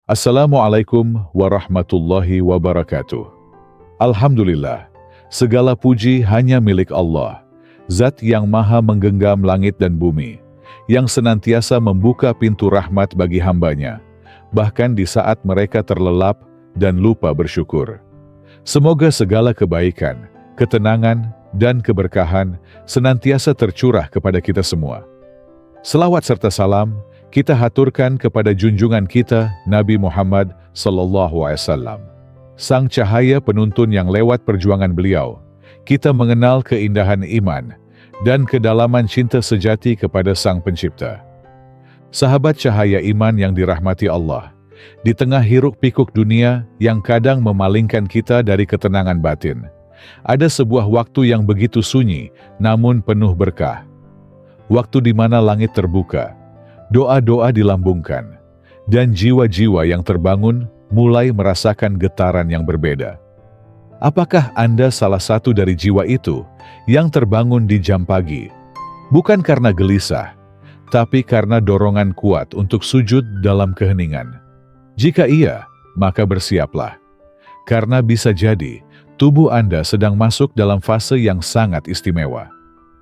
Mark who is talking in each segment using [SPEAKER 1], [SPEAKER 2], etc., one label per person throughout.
[SPEAKER 1] Assalamualaikum warahmatullahi wabarakatuh. Alhamdulillah, segala puji hanya milik Allah, Zat yang maha menggenggam langit dan bumi, yang senantiasa membuka pintu rahmat bagi hambanya, bahkan di saat mereka terlelap dan lupa bersyukur. Semoga segala kebaikan, ketenangan, dan keberkahan senantiasa tercurah kepada kita semua. Selawat serta salam kita haturkan kepada junjungan kita Nabi Muhammad SAW, sang cahaya penuntun yang lewat perjuangan beliau, kita mengenal keindahan iman dan kedalaman cinta sejati kepada Sang Pencipta. Sahabat cahaya iman yang dirahmati Allah, di tengah hiruk-pikuk dunia yang kadang memalingkan kita dari ketenangan batin, ada sebuah waktu yang begitu sunyi namun penuh berkah. Waktu di mana langit terbuka, doa-doa dilambungkan, dan jiwa-jiwa yang terbangun mulai merasakan getaran yang berbeda. Apakah Anda salah satu dari jiwa itu yang terbangun di jam pagi? Bukan karena gelisah, tapi karena dorongan kuat untuk sujud dalam keheningan. Jika iya, maka bersiaplah. Karena bisa jadi, tubuh Anda sedang masuk dalam fase yang sangat istimewa.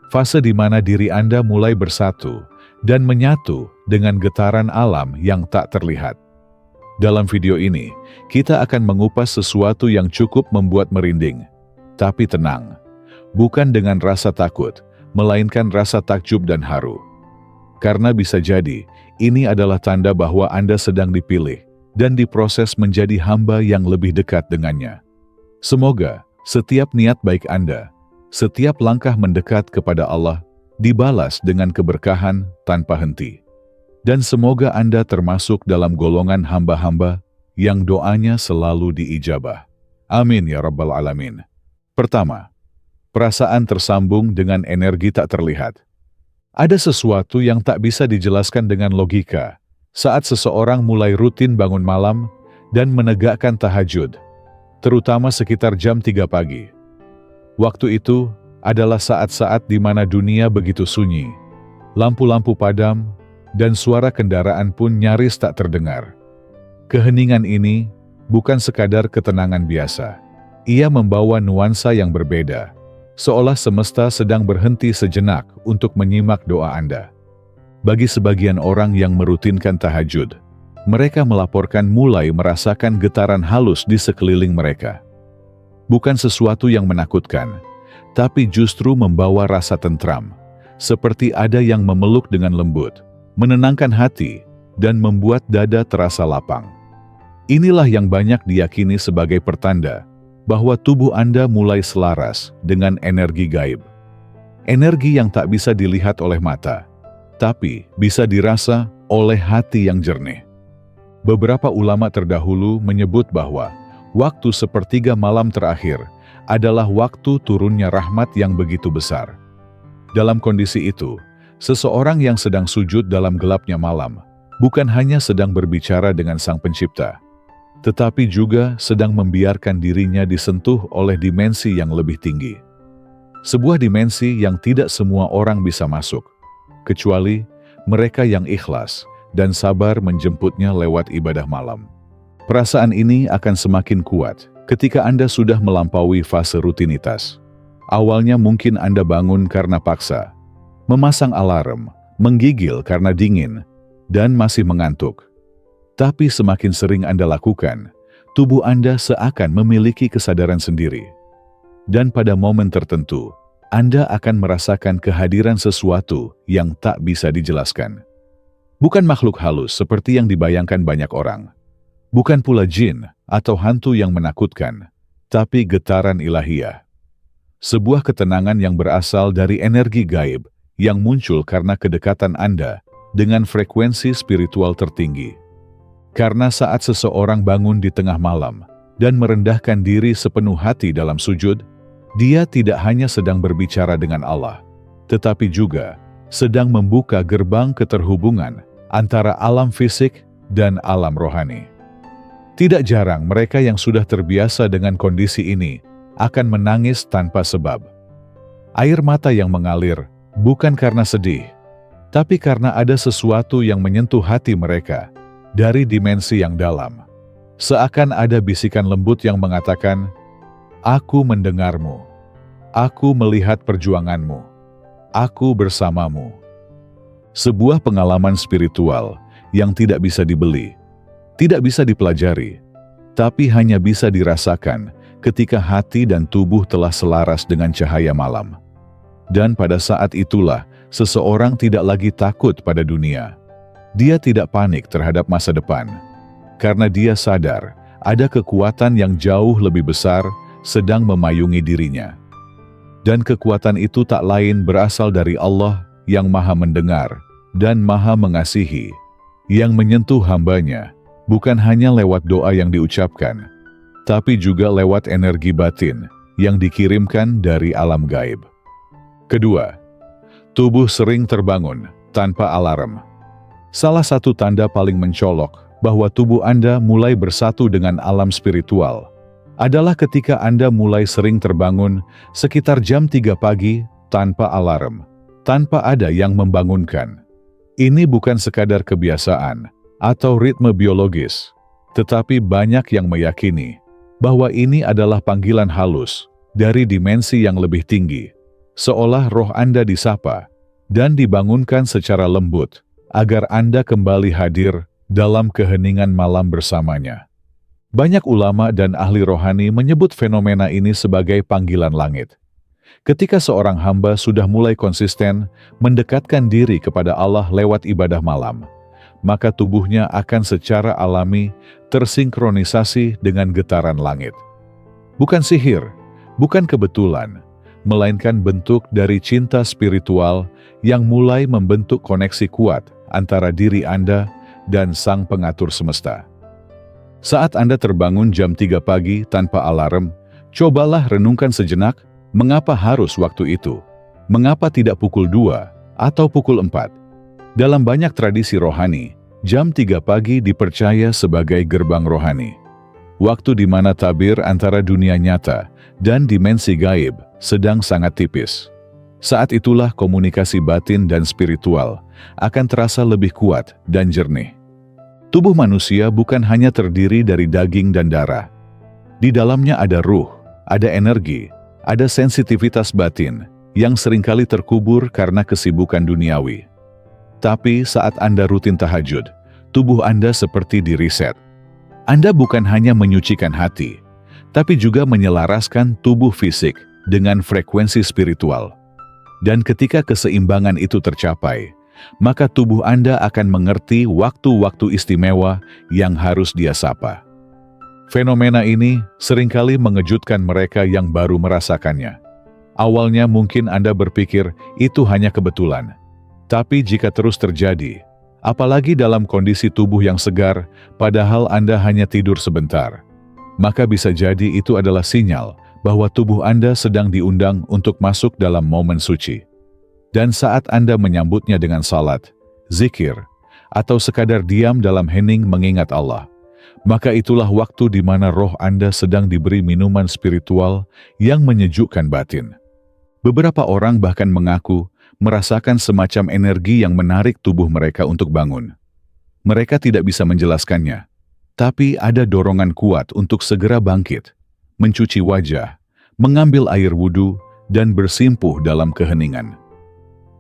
[SPEAKER 1] Fase di mana diri Anda mulai bersatu dan menyatu dengan getaran alam yang tak terlihat. Dalam video ini, kita akan mengupas sesuatu yang cukup membuat merinding. Tapi tenang, bukan dengan rasa takut, melainkan rasa takjub dan haru. Karena bisa jadi, ini adalah tanda bahwa Anda sedang dipilih dan diproses menjadi hamba yang lebih dekat dengannya. Semoga setiap niat baik Anda, setiap langkah mendekat kepada Allah, dibalas dengan keberkahan tanpa henti. Dan semoga Anda termasuk dalam golongan hamba-hamba yang doanya selalu diijabah. Amin ya Rabbal Alamin. Pertama, perasaan tersambung dengan energi tak terlihat. Ada sesuatu yang tak bisa dijelaskan dengan logika saat seseorang mulai rutin bangun malam dan menegakkan tahajud, terutama sekitar jam 3 pagi. Waktu itu adalah saat-saat di mana dunia begitu sunyi, lampu-lampu padam, dan suara kendaraan pun nyaris tak terdengar. Keheningan ini bukan sekadar ketenangan biasa. Ia membawa nuansa yang berbeda, seolah semesta sedang berhenti sejenak untuk menyimak doa Anda. Bagi sebagian orang yang merutinkan tahajud, mereka melaporkan mulai merasakan getaran halus di sekeliling mereka. Bukan sesuatu yang menakutkan, tapi justru membawa rasa tentram, seperti ada yang memeluk dengan lembut, menenangkan hati, dan membuat dada terasa lapang. Inilah yang banyak diyakini sebagai pertanda bahwa tubuh Anda mulai selaras dengan energi gaib. Energi yang tak bisa dilihat oleh mata, tapi bisa dirasa oleh hati yang jernih. Beberapa ulama terdahulu menyebut bahwa waktu sepertiga malam terakhir adalah waktu turunnya rahmat yang begitu besar. Dalam kondisi itu, seseorang yang sedang sujud dalam gelapnya malam bukan hanya sedang berbicara dengan Sang Pencipta, tetapi juga sedang membiarkan dirinya disentuh oleh dimensi yang lebih tinggi. Sebuah dimensi yang tidak semua orang bisa masuk, kecuali mereka yang ikhlas dan sabar menjemputnya lewat ibadah malam. Perasaan ini akan semakin kuat ketika Anda sudah melampaui fase rutinitas. Awalnya mungkin Anda bangun karena paksa, memasang alarm, menggigil karena dingin, dan masih mengantuk. Tapi semakin sering Anda lakukan, tubuh Anda seakan memiliki kesadaran sendiri. Dan pada momen tertentu, Anda akan merasakan kehadiran sesuatu yang tak bisa dijelaskan. Bukan makhluk halus seperti yang dibayangkan banyak orang. Bukan pula jin atau hantu yang menakutkan, tapi getaran ilahiyah. Sebuah ketenangan yang berasal dari energi gaib yang muncul karena kedekatan Anda dengan frekuensi spiritual tertinggi. Karena saat seseorang bangun di tengah malam dan merendahkan diri sepenuh hati dalam sujud, dia tidak hanya sedang berbicara dengan Allah, tetapi juga sedang membuka gerbang keterhubungan antara alam fisik dan alam rohani. Tidak jarang mereka yang sudah terbiasa dengan kondisi ini akan menangis tanpa sebab. Air mata yang mengalir bukan karena sedih, tapi karena ada sesuatu yang menyentuh hati mereka dari dimensi yang dalam. Seakan ada bisikan lembut yang mengatakan, "Aku mendengarmu. Aku melihat perjuanganmu. Aku bersamamu." Sebuah pengalaman spiritual yang tidak bisa dibeli, tidak bisa dipelajari, tapi hanya bisa dirasakan ketika hati dan tubuh telah selaras dengan cahaya malam. Dan pada saat itulah, seseorang tidak lagi takut pada dunia. Dia tidak panik terhadap masa depan, karena dia sadar ada kekuatan yang jauh lebih besar sedang memayungi dirinya. Dan kekuatan itu tak lain berasal dari Allah yang Maha Mendengar dan Maha Mengasihi, yang menyentuh hambanya, bukan hanya lewat doa yang diucapkan, tapi juga lewat energi batin yang dikirimkan dari alam gaib. Kedua, tubuh sering terbangun tanpa alarm. Salah satu tanda paling mencolok bahwa tubuh Anda mulai bersatu dengan alam spiritual adalah ketika Anda mulai sering terbangun sekitar jam 3 pagi tanpa alarm, tanpa ada yang membangunkan. Ini bukan sekadar kebiasaan atau ritme biologis, tetapi banyak yang meyakini bahwa ini adalah panggilan halus dari dimensi yang lebih tinggi, seolah roh Anda disapa dan dibangunkan secara lembut agar Anda kembali hadir dalam keheningan malam bersamanya. Banyak ulama dan ahli rohani menyebut fenomena ini sebagai panggilan langit. Ketika seorang hamba sudah mulai konsisten mendekatkan diri kepada Allah lewat ibadah malam, maka tubuhnya akan secara alami tersinkronisasi dengan getaran langit. Bukan sihir, bukan kebetulan, melainkan bentuk dari cinta spiritual yang mulai membentuk koneksi kuat antara diri Anda dan Sang Pengatur Semesta. Saat Anda terbangun jam 3 pagi tanpa alarm, cobalah renungkan sejenak, mengapa harus waktu itu? Mengapa tidak pukul 2 atau pukul 4? Dalam banyak tradisi rohani, jam 3 pagi dipercaya sebagai gerbang rohani. Waktu di mana tabir antara dunia nyata dan dimensi gaib sedang sangat tipis. Saat itulah komunikasi batin dan spiritual akan terasa lebih kuat dan jernih. Tubuh manusia bukan hanya terdiri dari daging dan darah. Di dalamnya ada ruh, ada energi, ada sensitivitas batin yang seringkali terkubur karena kesibukan duniawi. Tapi saat Anda rutin tahajud, tubuh Anda seperti diriset. Anda bukan hanya menyucikan hati, tapi juga menyelaraskan tubuh fisik dengan frekuensi spiritual. Dan ketika keseimbangan itu tercapai, maka tubuh Anda akan mengerti waktu-waktu istimewa yang harus Dia sapa. Fenomena ini seringkali mengejutkan mereka yang baru merasakannya. Awalnya mungkin Anda berpikir itu hanya kebetulan. Tapi jika terus terjadi, apalagi dalam kondisi tubuh yang segar, padahal Anda hanya tidur sebentar, maka bisa jadi itu adalah sinyal bahwa tubuh Anda sedang diundang untuk masuk dalam momen suci. Dan saat Anda menyambutnya dengan salat, zikir, atau sekadar diam dalam hening mengingat Allah, maka itulah waktu di mana roh Anda sedang diberi minuman spiritual yang menyejukkan batin. Beberapa orang bahkan mengaku merasakan semacam energi yang menarik tubuh mereka untuk bangun. Mereka tidak bisa menjelaskannya, tapi ada dorongan kuat untuk segera bangkit, mencuci wajah, mengambil air wudhu, dan bersimpuh dalam keheningan.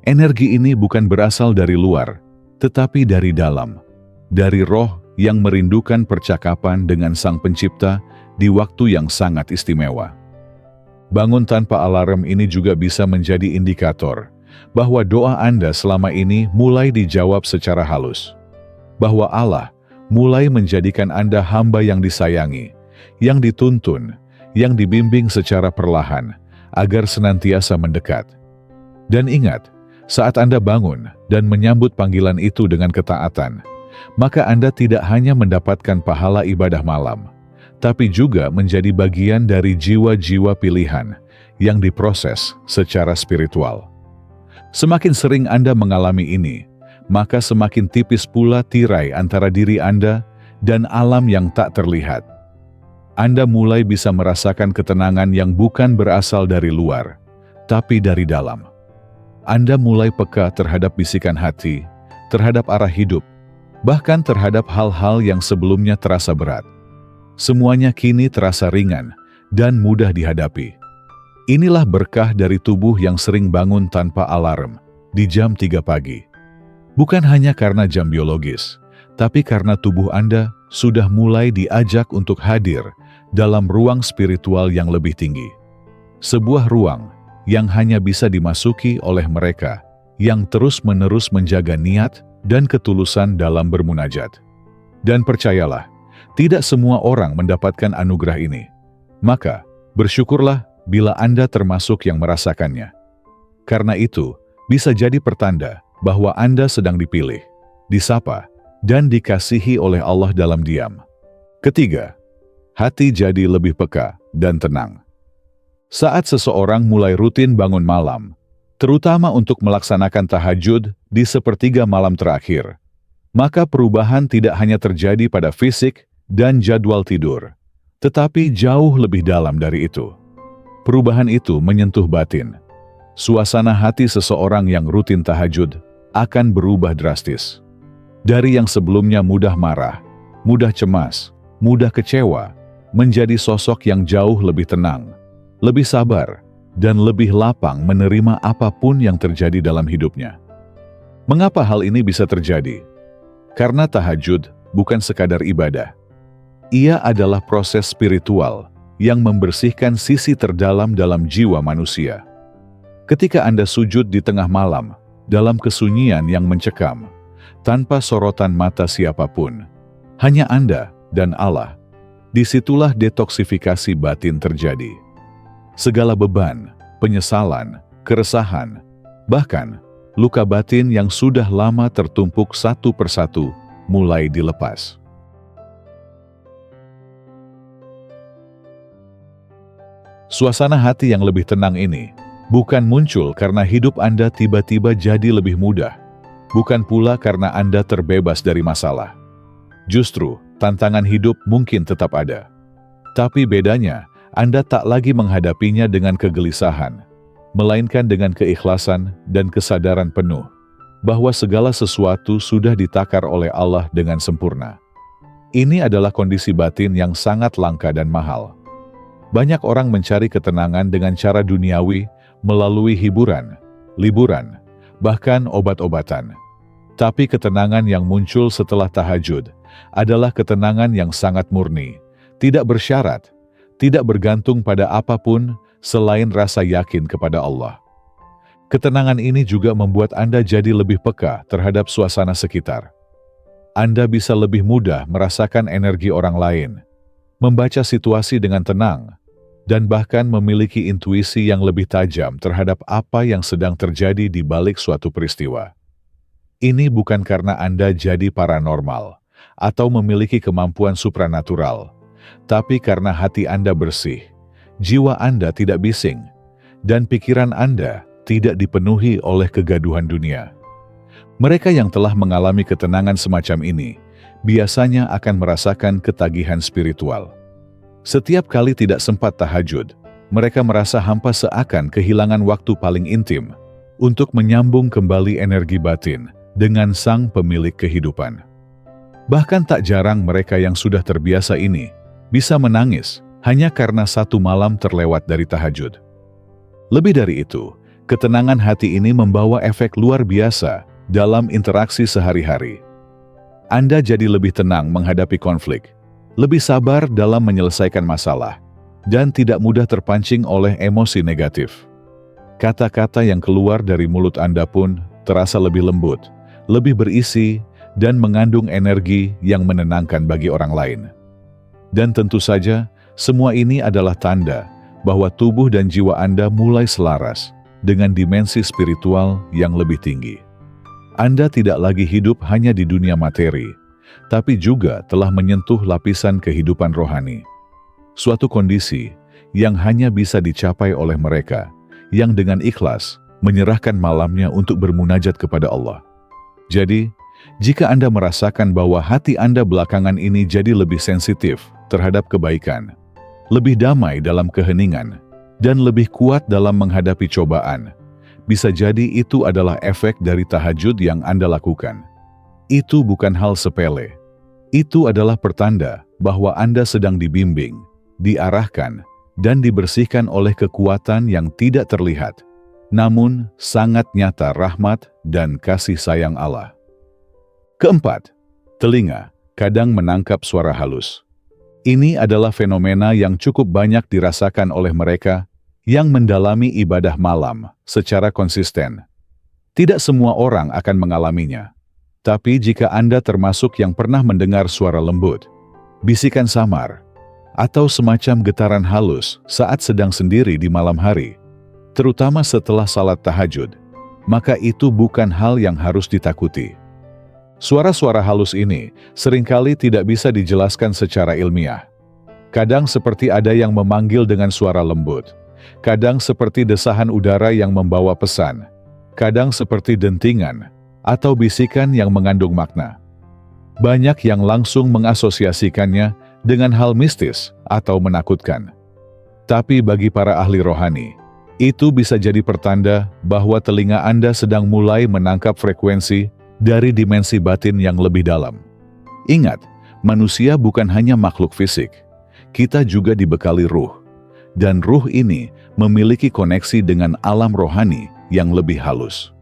[SPEAKER 1] Energi ini bukan berasal dari luar, tetapi dari dalam, dari roh yang merindukan percakapan dengan Sang Pencipta di waktu yang sangat istimewa. Bangun tanpa alarm ini juga bisa menjadi indikator bahwa doa Anda selama ini mulai dijawab secara halus, bahwa Allah mulai menjadikan Anda hamba yang disayangi, yang dituntun, yang dibimbing secara perlahan, agar senantiasa mendekat. Dan ingat, saat Anda bangun dan menyambut panggilan itu dengan ketaatan, maka Anda tidak hanya mendapatkan pahala ibadah malam, tapi juga menjadi bagian dari jiwa-jiwa pilihan yang diproses secara spiritual. Semakin sering Anda mengalami ini, maka semakin tipis pula tirai antara diri Anda dan alam yang tak terlihat. Anda mulai bisa merasakan ketenangan yang bukan berasal dari luar, tapi dari dalam. Anda mulai peka terhadap bisikan hati, terhadap arah hidup, bahkan terhadap hal-hal yang sebelumnya terasa berat. Semuanya kini terasa ringan dan mudah dihadapi. Inilah berkah dari tubuh yang sering bangun tanpa alarm di jam 3 pagi. Bukan hanya karena jam biologis, tapi karena tubuh Anda sudah mulai diajak untuk hadir dalam ruang spiritual yang lebih tinggi. Sebuah ruang yang hanya bisa dimasuki oleh mereka yang terus-menerus menjaga niat dan ketulusan dalam bermunajat. Dan percayalah, tidak semua orang mendapatkan anugerah ini. Maka, bersyukurlah bila Anda termasuk yang merasakannya. Karena itu, bisa jadi pertanda bahwa Anda sedang dipilih, disapa, dan dikasihi oleh Allah dalam diam. Ketiga, hati jadi lebih peka dan tenang. Saat seseorang mulai rutin bangun malam, terutama untuk melaksanakan tahajud di sepertiga malam terakhir, maka perubahan tidak hanya terjadi pada fisik dan jadwal tidur, tetapi jauh lebih dalam dari itu. Perubahan itu menyentuh batin. Suasana hati seseorang yang rutin tahajud akan berubah drastis. Dari yang sebelumnya mudah marah, mudah cemas, mudah kecewa, menjadi sosok yang jauh lebih tenang, lebih sabar, dan lebih lapang menerima apapun yang terjadi dalam hidupnya. Mengapa hal ini bisa terjadi? Karena tahajud bukan sekadar ibadah. Ia adalah proses spiritual yang membersihkan sisi terdalam dalam jiwa manusia. Ketika Anda sujud di tengah malam, dalam kesunyian yang mencekam, tanpa sorotan mata siapapun, hanya Anda dan Allah, disitulah detoksifikasi batin terjadi. Segala beban, penyesalan, keresahan, bahkan luka batin yang sudah lama tertumpuk satu persatu mulai dilepas. Suasana hati yang lebih tenang ini bukan muncul karena hidup Anda tiba-tiba jadi lebih mudah, bukan pula karena Anda terbebas dari masalah. Justru, tantangan hidup mungkin tetap ada. Tapi bedanya, Anda tak lagi menghadapinya dengan kegelisahan, melainkan dengan keikhlasan dan kesadaran penuh bahwa segala sesuatu sudah ditakar oleh Allah dengan sempurna. Ini adalah kondisi batin yang sangat langka dan mahal. Banyak orang mencari ketenangan dengan cara duniawi melalui hiburan, liburan, bahkan obat-obatan. Tapi ketenangan yang muncul setelah tahajud adalah ketenangan yang sangat murni, tidak bersyarat, tidak bergantung pada apapun selain rasa yakin kepada Allah. Ketenangan ini juga membuat Anda jadi lebih peka terhadap suasana sekitar. Anda bisa lebih mudah merasakan energi orang lain, membaca situasi dengan tenang, dan bahkan memiliki intuisi yang lebih tajam terhadap apa yang sedang terjadi di balik suatu peristiwa. Ini bukan karena Anda jadi paranormal atau memiliki kemampuan supranatural, tapi karena hati Anda bersih, jiwa Anda tidak bising, dan pikiran Anda tidak dipenuhi oleh kegaduhan dunia. Mereka yang telah mengalami ketenangan semacam ini biasanya akan merasakan ketagihan spiritual. Setiap kali tidak sempat tahajud, mereka merasa hampa seakan kehilangan waktu paling intim untuk menyambung kembali energi batin dengan sang pemilik kehidupan. Bahkan tak jarang mereka yang sudah terbiasa ini bisa menangis hanya karena satu malam terlewat dari tahajud. Lebih dari itu, ketenangan hati ini membawa efek luar biasa dalam interaksi sehari-hari. Anda jadi lebih tenang menghadapi konflik, lebih sabar dalam menyelesaikan masalah, dan tidak mudah terpancing oleh emosi negatif. Kata-kata yang keluar dari mulut Anda pun terasa lebih lembut, lebih berisi, dan mengandung energi yang menenangkan bagi orang lain. Dan tentu saja, semua ini adalah tanda bahwa tubuh dan jiwa Anda mulai selaras dengan dimensi spiritual yang lebih tinggi. Anda tidak lagi hidup hanya di dunia materi, tapi juga telah menyentuh lapisan kehidupan rohani. Suatu kondisi yang hanya bisa dicapai oleh mereka yang dengan ikhlas menyerahkan malamnya untuk bermunajat kepada Allah. Jadi, jika Anda merasakan bahwa hati Anda belakangan ini jadi lebih sensitif terhadap kebaikan, lebih damai dalam keheningan, dan lebih kuat dalam menghadapi cobaan, bisa jadi itu adalah efek dari tahajud yang Anda lakukan. Itu bukan hal sepele. Itu adalah pertanda bahwa Anda sedang dibimbing, diarahkan, dan dibersihkan oleh kekuatan yang tidak terlihat, namun sangat nyata rahmat dan kasih sayang Allah. Keempat, telinga kadang menangkap suara halus. Ini adalah fenomena yang cukup banyak dirasakan oleh mereka yang mendalami ibadah malam secara konsisten. Tidak semua orang akan mengalaminya. Tapi jika Anda termasuk yang pernah mendengar suara lembut, bisikan samar, atau semacam getaran halus saat sedang sendiri di malam hari, terutama setelah salat tahajud, maka itu bukan hal yang harus ditakuti. Suara-suara halus ini seringkali tidak bisa dijelaskan secara ilmiah. Kadang seperti ada yang memanggil dengan suara lembut, kadang seperti desahan udara yang membawa pesan, kadang seperti dentingan atau bisikan yang mengandung makna. Banyak yang langsung mengasosiasikannya dengan hal mistis atau menakutkan. Tapi bagi para ahli rohani, itu bisa jadi pertanda bahwa telinga Anda sedang mulai menangkap frekuensi dari dimensi batin yang lebih dalam. Ingat, manusia bukan hanya makhluk fisik. Kita juga dibekali ruh. Dan ruh ini memiliki koneksi dengan alam rohani yang lebih halus.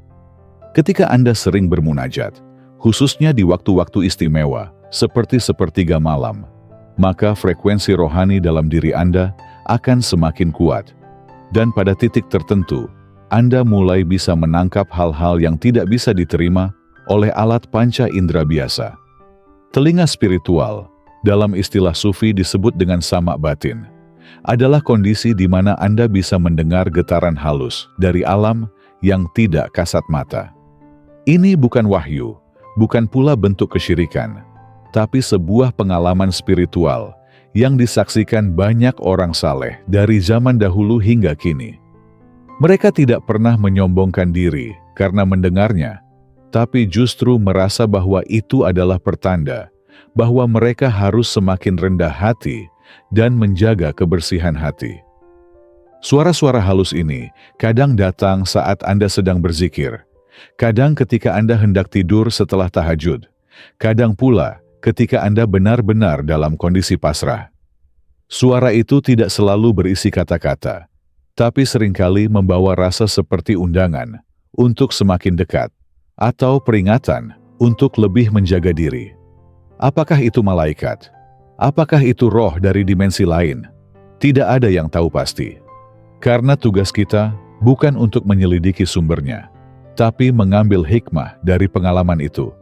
[SPEAKER 1] Ketika Anda sering bermunajat, khususnya di waktu-waktu istimewa, seperti sepertiga malam, maka frekuensi rohani dalam diri Anda akan semakin kuat. Dan pada titik tertentu, Anda mulai bisa menangkap hal-hal yang tidak bisa diterima oleh alat panca indera biasa. Telinga spiritual, dalam istilah sufi disebut dengan sama batin, adalah kondisi di mana Anda bisa mendengar getaran halus dari alam yang tidak kasat mata. Ini bukan wahyu, bukan pula bentuk kesyirikan, tapi sebuah pengalaman spiritual yang disaksikan banyak orang saleh dari zaman dahulu hingga kini. Mereka tidak pernah menyombongkan diri karena mendengarnya, tapi justru merasa bahwa itu adalah pertanda bahwa mereka harus semakin rendah hati dan menjaga kebersihan hati. Suara-suara halus ini kadang datang saat Anda sedang berzikir, kadang ketika Anda hendak tidur setelah tahajud, kadang pula ketika Anda benar-benar dalam kondisi pasrah. Suara itu tidak selalu berisi kata-kata, tapi seringkali membawa rasa seperti undangan untuk semakin dekat, atau peringatan untuk lebih menjaga diri. Apakah itu malaikat? Apakah itu roh dari dimensi lain? Tidak ada yang tahu pasti. Karena tugas kita bukan untuk menyelidiki sumbernya, tapi mengambil hikmah dari pengalaman itu.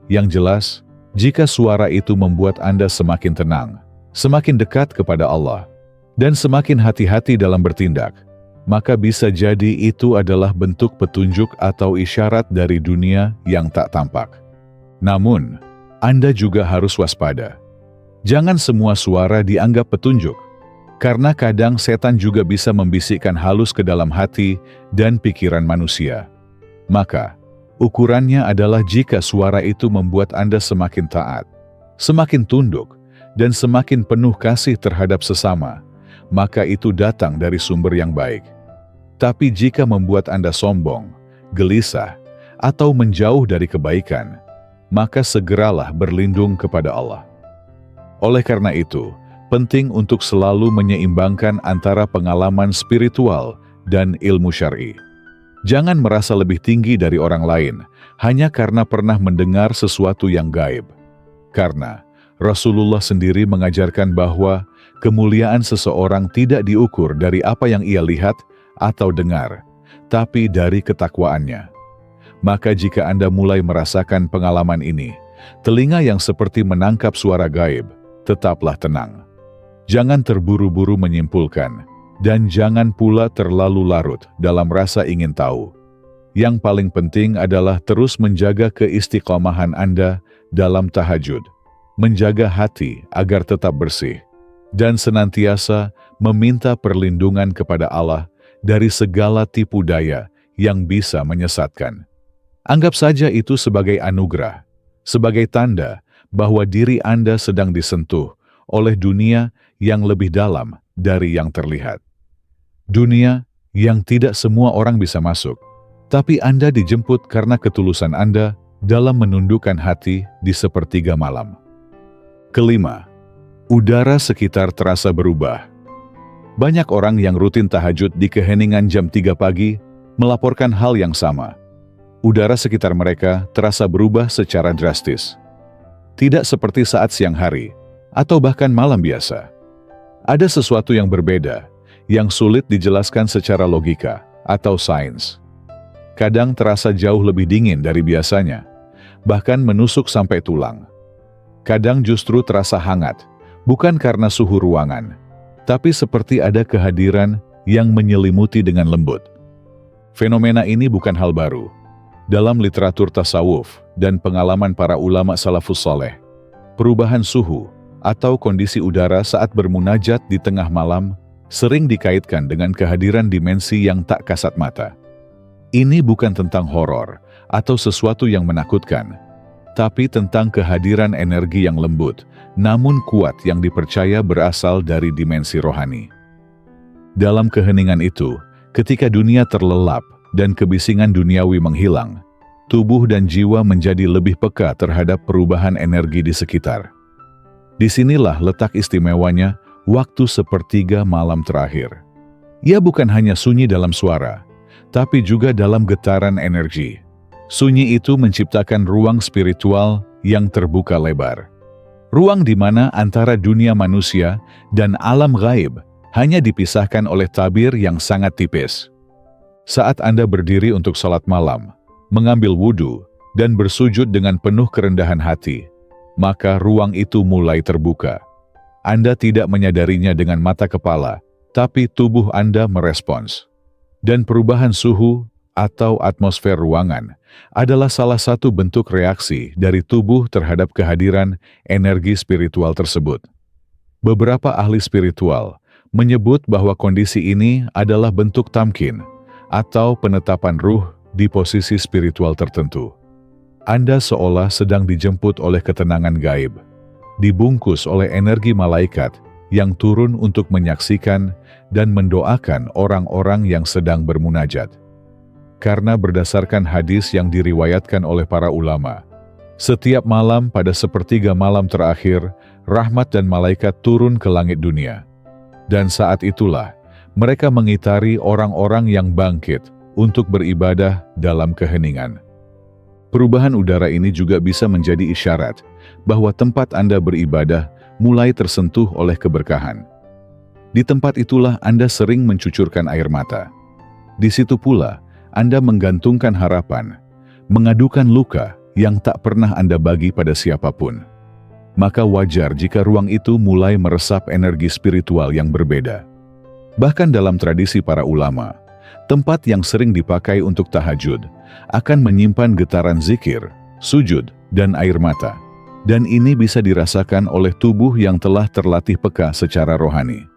[SPEAKER 1] Yang jelas, jika suara itu membuat Anda semakin tenang, semakin dekat kepada Allah, dan semakin hati-hati dalam bertindak, maka bisa jadi itu adalah bentuk petunjuk atau isyarat dari dunia yang tak tampak. Namun, Anda juga harus waspada. Jangan semua suara dianggap petunjuk, karena kadang setan juga bisa membisikkan halus ke dalam hati dan pikiran manusia. Maka, ukurannya adalah jika suara itu membuat Anda semakin taat, semakin tunduk, dan semakin penuh kasih terhadap sesama, maka itu datang dari sumber yang baik. Tapi jika membuat Anda sombong, gelisah, atau menjauh dari kebaikan, maka segeralah berlindung kepada Allah. Oleh karena itu, penting untuk selalu menyeimbangkan antara pengalaman spiritual dan ilmu syar'i. Jangan merasa lebih tinggi dari orang lain hanya karena pernah mendengar sesuatu yang gaib. Karena Rasulullah sendiri mengajarkan bahwa kemuliaan seseorang tidak diukur dari apa yang ia lihat atau dengar, tapi dari ketakwaannya. Maka jika Anda mulai merasakan pengalaman ini, telinga yang seperti menangkap suara gaib, tetaplah tenang. Jangan terburu-buru menyimpulkan, dan jangan pula terlalu larut dalam rasa ingin tahu. Yang paling penting adalah terus menjaga keistiqomahan Anda dalam tahajud, menjaga hati agar tetap bersih, dan senantiasa meminta perlindungan kepada Allah dari segala tipu daya yang bisa menyesatkan. Anggap saja itu sebagai anugerah, sebagai tanda bahwa diri Anda sedang disentuh oleh dunia yang lebih dalam dari yang terlihat. Dunia yang tidak semua orang bisa masuk, tapi Anda dijemput karena ketulusan Anda dalam menundukkan hati di sepertiga malam. Kelima, udara sekitar terasa berubah. Banyak orang yang rutin tahajud di keheningan jam 3 pagi melaporkan hal yang sama. Udara sekitar mereka terasa berubah secara drastis. Tidak seperti saat siang hari, atau bahkan malam biasa. Ada sesuatu yang berbeda, yang sulit dijelaskan secara logika atau sains. Kadang terasa jauh lebih dingin dari biasanya, bahkan menusuk sampai tulang. Kadang justru terasa hangat, bukan karena suhu ruangan, tapi seperti ada kehadiran yang menyelimuti dengan lembut. Fenomena ini bukan hal baru. Dalam literatur tasawuf dan pengalaman para ulama salafus saleh, perubahan suhu atau kondisi udara saat bermunajat di tengah malam sering dikaitkan dengan kehadiran dimensi yang tak kasat mata. Ini bukan tentang horor atau sesuatu yang menakutkan, tapi tentang kehadiran energi yang lembut, namun kuat yang dipercaya berasal dari dimensi rohani. Dalam keheningan itu, ketika dunia terlelap dan kebisingan duniawi menghilang, tubuh dan jiwa menjadi lebih peka terhadap perubahan energi di sekitar. Disinilah letak istimewanya waktu sepertiga malam terakhir. Ia bukan hanya sunyi dalam suara, tapi juga dalam getaran energi. Sunyi itu menciptakan ruang spiritual yang terbuka lebar. Ruang di mana antara dunia manusia dan alam gaib hanya dipisahkan oleh tabir yang sangat tipis. Saat Anda berdiri untuk salat malam, mengambil wudhu, dan bersujud dengan penuh kerendahan hati, maka ruang itu mulai terbuka. Anda tidak menyadarinya dengan mata kepala, tapi tubuh Anda merespons. Dan perubahan suhu atau atmosfer ruangan adalah salah satu bentuk reaksi dari tubuh terhadap kehadiran energi spiritual tersebut. Beberapa ahli spiritual menyebut bahwa kondisi ini adalah bentuk tamkin, atau penetapan ruh di posisi spiritual tertentu. Anda seolah sedang dijemput oleh ketenangan gaib, dibungkus oleh energi malaikat yang turun untuk menyaksikan dan mendoakan orang-orang yang sedang bermunajat. Karena berdasarkan hadis yang diriwayatkan oleh para ulama, setiap malam pada sepertiga malam terakhir, rahmat dan malaikat turun ke langit dunia. Dan saat itulah, mereka mengitari orang-orang yang bangkit untuk beribadah dalam keheningan. Perubahan udara ini juga bisa menjadi isyarat bahwa tempat Anda beribadah mulai tersentuh oleh keberkahan. Di tempat itulah Anda sering mencucurkan air mata. Di situ pula Anda menggantungkan harapan, mengadukan luka yang tak pernah Anda bagi pada siapapun. Maka wajar jika ruang itu mulai meresap energi spiritual yang berbeda. Bahkan dalam tradisi para ulama, tempat yang sering dipakai untuk tahajud akan menyimpan getaran zikir, sujud, dan air mata. Dan ini bisa dirasakan oleh tubuh yang telah terlatih peka secara rohani.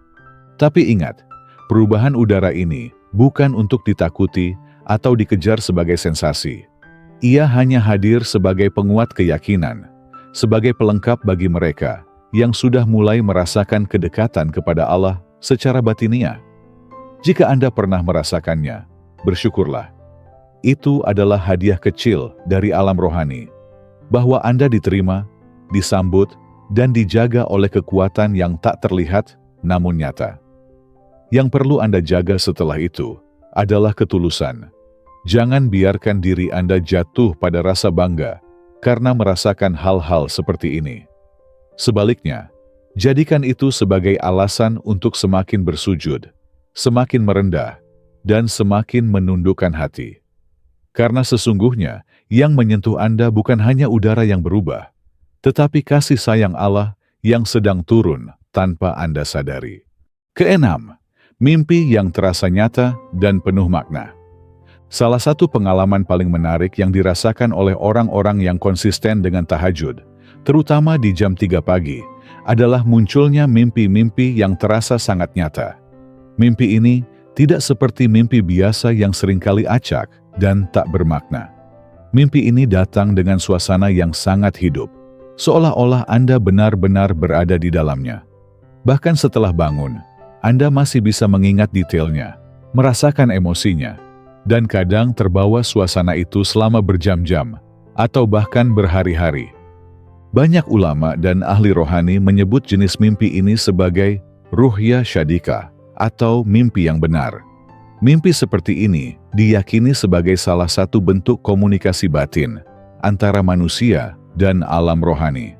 [SPEAKER 1] Tapi ingat, perubahan udara ini bukan untuk ditakuti atau dikejar sebagai sensasi. Ia hanya hadir sebagai penguat keyakinan, sebagai pelengkap bagi mereka yang sudah mulai merasakan kedekatan kepada Allah secara batiniah. Jika Anda pernah merasakannya, bersyukurlah. Itu adalah hadiah kecil dari alam rohani, bahwa Anda diterima, disambut, dan dijaga oleh kekuatan yang tak terlihat namun nyata. Yang perlu Anda jaga setelah itu adalah ketulusan. Jangan biarkan diri Anda jatuh pada rasa bangga karena merasakan hal-hal seperti ini. Sebaliknya, jadikan itu sebagai alasan untuk semakin bersujud, semakin merendah, dan semakin menundukkan hati. Karena sesungguhnya, yang menyentuh Anda bukan hanya udara yang berubah, tetapi kasih sayang Allah yang sedang turun tanpa Anda sadari. Keenam, mimpi yang terasa nyata dan penuh makna. Salah satu pengalaman paling menarik yang dirasakan oleh orang-orang yang konsisten dengan tahajud, terutama di jam 3 pagi, adalah munculnya mimpi-mimpi yang terasa sangat nyata. Mimpi ini tidak seperti mimpi biasa yang seringkali acak dan tak bermakna. Mimpi ini datang dengan suasana yang sangat hidup, seolah-olah Anda benar-benar berada di dalamnya. Bahkan setelah bangun, Anda masih bisa mengingat detailnya, merasakan emosinya, dan kadang terbawa suasana itu selama berjam-jam, atau bahkan berhari-hari. Banyak ulama dan ahli rohani menyebut jenis mimpi ini sebagai ruhya syadika atau mimpi yang benar. Mimpi seperti ini diyakini sebagai salah satu bentuk komunikasi batin antara manusia dan alam rohani.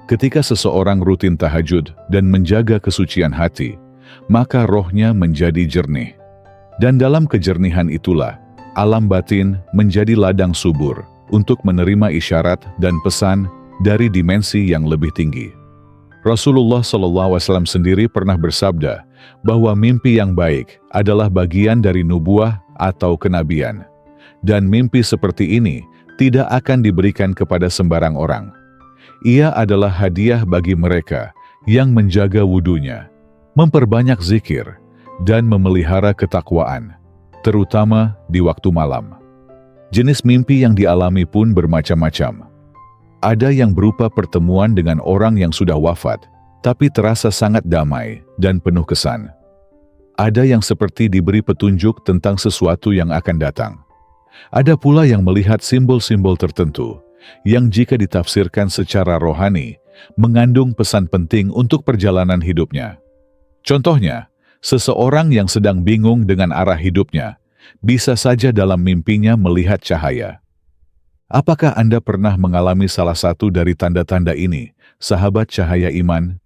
[SPEAKER 1] Ketika seseorang rutin tahajud dan menjaga kesucian hati, maka rohnya menjadi jernih. Dan dalam kejernihan itulah, alam batin menjadi ladang subur untuk menerima isyarat dan pesan dari dimensi yang lebih tinggi. Rasulullah SAW sendiri pernah bersabda bahwa mimpi yang baik adalah bagian dari nubuah atau kenabian. Dan mimpi seperti ini tidak akan diberikan kepada sembarang orang. Ia adalah hadiah bagi mereka yang menjaga wudunya, memperbanyak zikir, dan memelihara ketakwaan, terutama di waktu malam. Jenis mimpi yang dialami pun bermacam-macam. Ada yang berupa pertemuan dengan orang yang sudah wafat, tapi terasa sangat damai dan penuh kesan. Ada yang seperti diberi petunjuk tentang sesuatu yang akan datang. Ada pula yang melihat simbol-simbol tertentu, yang jika ditafsirkan secara rohani, mengandung pesan penting untuk perjalanan hidupnya. Contohnya, seseorang yang sedang bingung dengan arah hidupnya, bisa saja dalam mimpinya melihat cahaya. Apakah Anda pernah mengalami salah satu dari tanda-tanda ini, sahabat cahaya iman?